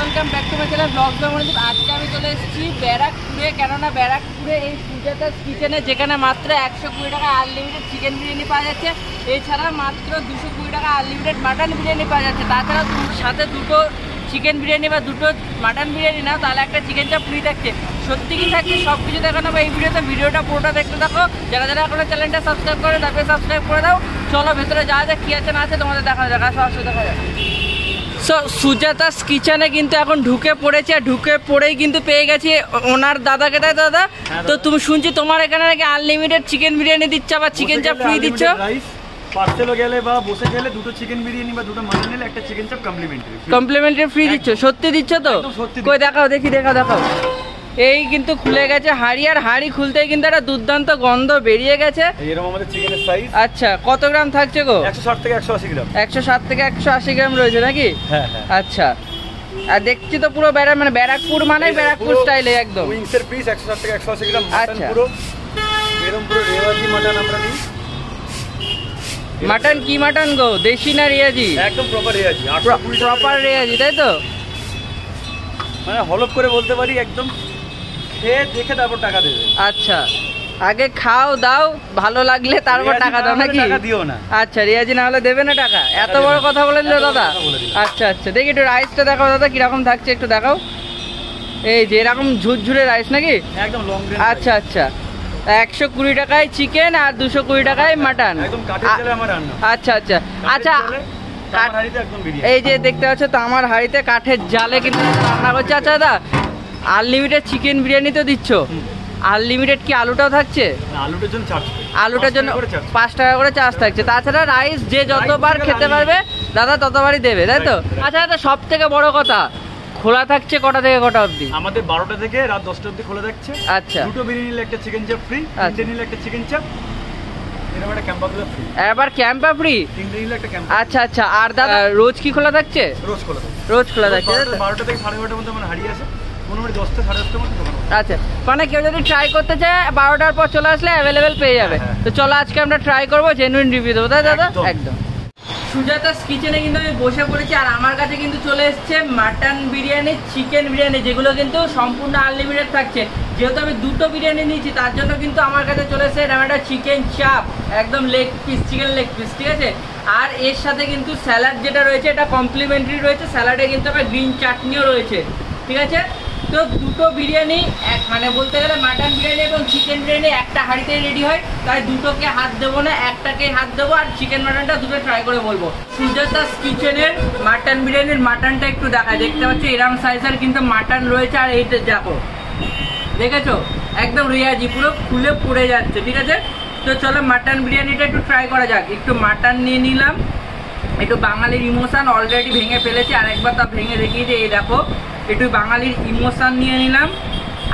Welcome back to my channel vlogs by Monodeep. আজকে আমি চলে এসেছি ব্যারাকপুরে, কেননা ব্যারাকপুরে এই সুজাতাস কিচেনে যেখানে মাত্র 120 টাকা আনলিমিটেড চিকেন বিরিয়ানি পাওয়া যাচ্ছে, এছাড়া মাত্র 220 টাকা আনলিমিটেড মাটন বিরিয়ানি পাওয়া যাচ্ছে। তাছাড়া সাথে দুটো চিকেন বিরিয়ানি বা দুটো মাটন বিরিয়ানি নাও তাহলে একটা চিকেন চাপ ফ্রি থাকছে। সত্যি কি থাকছে সব কিছু দেখানো এই ভিডিওতে, ভিডিওটা পুরোটা দেখতে থাকো। যারা যারা এখনো চ্যানেলটা সাবস্ক্রাইব করে তারপরে সাবস্ক্রাইব করে দাও। চলো ভেতরে যাওয়া যাক, কী আছে না আছে তোমাদের দেখা যাক, সরাসরি দেখা যাক। সো সুজাতাস কিচেনে কিন্তু এখন ঢুকে পড়েছে, আর ঢুকে পড়েই কিন্তু পেয়ে গেছি ওনার দাদাকে। তাই দাদা, তো তুমি শুনছি তোমার এখানে নাকি আনলিমিটেড চিকেন বিরিয়ানি দিচ্ছ বা চিকেন চাপ ফ্রি দিচ্ছ। পার্সেলও গেলে বা বসে গেলে দুটো চিকেন বিরিয়ানি বা দুটো মাটন নিলে একটা চিকেন চাপ কমপ্লিমেন্টারি ফ্রি দিচ্ছ। সত্যি দিচ্ছ তো? কই দেখাও দেখি, দেখাও। এই কিন্তু খুলে গেছে হাঁড়ি, আর হাঁড়ি খুলতেই কিন্তু একটা দুর্দান্ত গন্ধ বেরিয়ে গেছে। এরকম আমাদের চিকেনের সাইজ। আচ্ছা, কত গ্রাম থাকছে গো? 160 থেকে 180 গ্রাম। 160 থেকে 180 গ্রাম রয়েছে নাকি? হ্যাঁ। আচ্ছা, আর দেখছি তো পুরো ব্যারাকপুর মানে ব্যারাকপুর স্টাইলে একদম। উইংস এর পিস 160 থেকে 180 গ্রাম। আচ্ছা, পুরো এরকম পুরো রেওয়াজি মাটন আমরা নিই। মাটন কি মাটন গো, দেশি না রিয়াজি? একদম প্রপার রিয়াজি, প্রপার রিয়াজি, তাই তো? মানে হলপ করে বলতে পারি, একদম খেয়ে দেখে তারপর টাকা দেবে। আচ্ছা, আগে খাও দাও, ভালো লাগলে তারপর টাকা দাও নাকি? টাকা দিও না। আচ্ছা, রিয়াজি না হলে দেবে না টাকা? এত বড় কথা বলে দিল দাদা। আচ্ছা, দেখি একটু রাইসটা দেখাও দাদা, কিরকম থাকছে একটু দেখাও। এই যে এরকম ঝুরঝুরে রাইস নাকি? একদম লং রেঞ্জ। আচ্ছা, 120 টাকায় চিকেন আর 220 টাকায় মাটন। আচ্ছা, এই যে দেখতে পাচ্ছ তামার হাঁড়িতে কাঠের জালে কিন্তু রান্না করছে। আচ্ছা দাদা, আনলিমিটেড চিকেন বিরিয়ানি তো দিচ্ছ, আনলিমিটেড কি আলুটাও থাকছে? আলুটার জন্য 5 টাকা করে চার্জ থাকছে। তাছাড়া রাইস যে যতবার খেতে পারবে দাদা ততবারই দেবে, তাই তো? আচ্ছা দাদা, সব থেকে বড় কথা, খোলা থাকছে কটা থেকে কটা অবধি? আমাদের 12টা থেকে রাত 10টা অবধি খোলা থাকছে। আচ্ছা, দুটো বিরিয়ানি নিলে একটা চিকেন চাপ ফ্রি, তিনটে নিলে একটা চিকেন চাপ, এরকম একটা ক্যাম্পা ফ্রি। এবার ক্যাম্পা ফ্রি, তিনটে নিলে একটা ক্যাম্পা। আচ্ছা, আর দাদা রোজ কি খোলা থাকছে? রোজ খোলা থাকছে। 12টা থেকে 12:30টার মধ্যে আমার হারিয়ে আছে, মোটামুটি 10টা 10:30টার মধ্যে দোকান। আচ্ছা, মানে কেউ যদি ট্রাই করতে চায় 12টার পর চলে আসলে অ্যাভেলেবেল পেয়ে যাবে। তো চলো আজকে আমরা ট্রাই করবো, জেনুইন রিভিউ দেবো, তাই দাদা? একদম। সুজাতাস কিচেনে কিন্তু আমি বসে পড়েছি, আর আমার কাছে কিন্তু চলে এসছে মাটন বিরিয়ানি, চিকেন বিরিয়ানি, যেগুলো কিন্তু সম্পূর্ণ আনলিমিটেড থাকছে। যেহেতু আমি দুটো বিরিয়ানি নিয়েছি তার জন্য কিন্তু আমার কাছে চলে এসছে একটা চিকেন চাপ, একদম leg piece, chicken leg piece, ঠিক আছে? আর এর সাথে কিন্তু স্যালাড যেটা রয়েছে এটা কমপ্লিমেন্টারি রয়েছে, স্যালাডে কিন্তু আবার গ্রিন চাটনিও রয়েছে, ঠিক আছে? তো দুটো বিরিয়ানি মানে বলতে গেলে মাটন বিরিয়ানি এবং চিকেন বিরিয়ানি একটা হাঁড়িতেই রেডি হয়, তাই দুটোকে হাত দেবো না, একটাকে হাত দেবো। আর চিকেন মাটনটা দুটো ট্রাই করে বলবো। সুজাতাস কিচেনের মাটন বিরিয়ানির মাটনটা একটু দেখায়, দেখতে পাচ্ছ এরম সাইজের কিন্তু মাটন রয়েছে। আর এইটা দেখো, দেখেছো একদম রিয়াজি, পুরো খুলে পড়ে যাচ্ছে, ঠিক আছে? তো চলো মাটন বিরিয়ানিটা একটু ট্রাই করা যাক। একটু মাটন নিয়ে নিলাম, একটু বাঙালির ইমোশন অলরেডি ভেঙে ফেলেছি, আর একবার তা ভেঙে দেখিয়েছে, এই দেখো একটু বাঙালির ইমোশন নিয়ে নিলাম।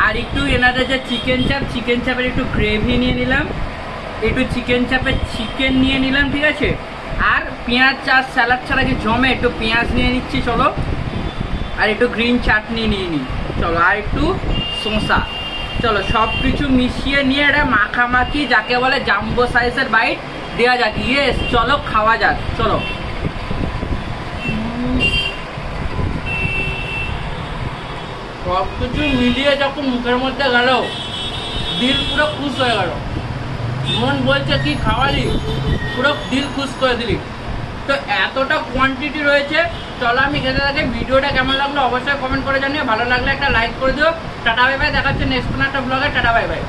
আর একটু এনাদের যে চিকেন চাপের একটু গ্রেভি নিয়ে নিলাম, একটু চিকেন চাপের চিকেন নিয়ে নিলাম, ঠিক আছে? আর পেঁয়াজ চাষ স্যালাড ছাড়া কি জমে, একটু পেঁয়াজ নিয়ে নিচ্ছি চলো। আর একটু গ্রিন চাটনি নিয়ে নিই চলো, আর একটু শসা। চলো সব কিছু মিশিয়ে নিয়ে এটা মাখামাখি, যাকে বলে জাম্বো সাইজের বাইট দেওয়া যাক। ইয়েস, চলো খাওয়া যাক, চলো। সব কিছু মিলিয়ে যখন মুখের মধ্যে গেল, দিল পুরো খুশ হয়ে গেল। মন বলছে কি খাওয়ালি, পুরো দিল খুশ করে দিলি। তো এতটা কোয়ান্টিটি রয়েছে, চলো আমি খেতে থাকি। ভিডিওটা কেমন লাগলো অবশ্যই কমেন্ট করে জানিও, ভালো লাগলে একটা লাইক করে দিও। টাটা বাই বাই, দেখাচ্ছে নেক্সট কোনো একটা ব্লগে। Tata bye bye.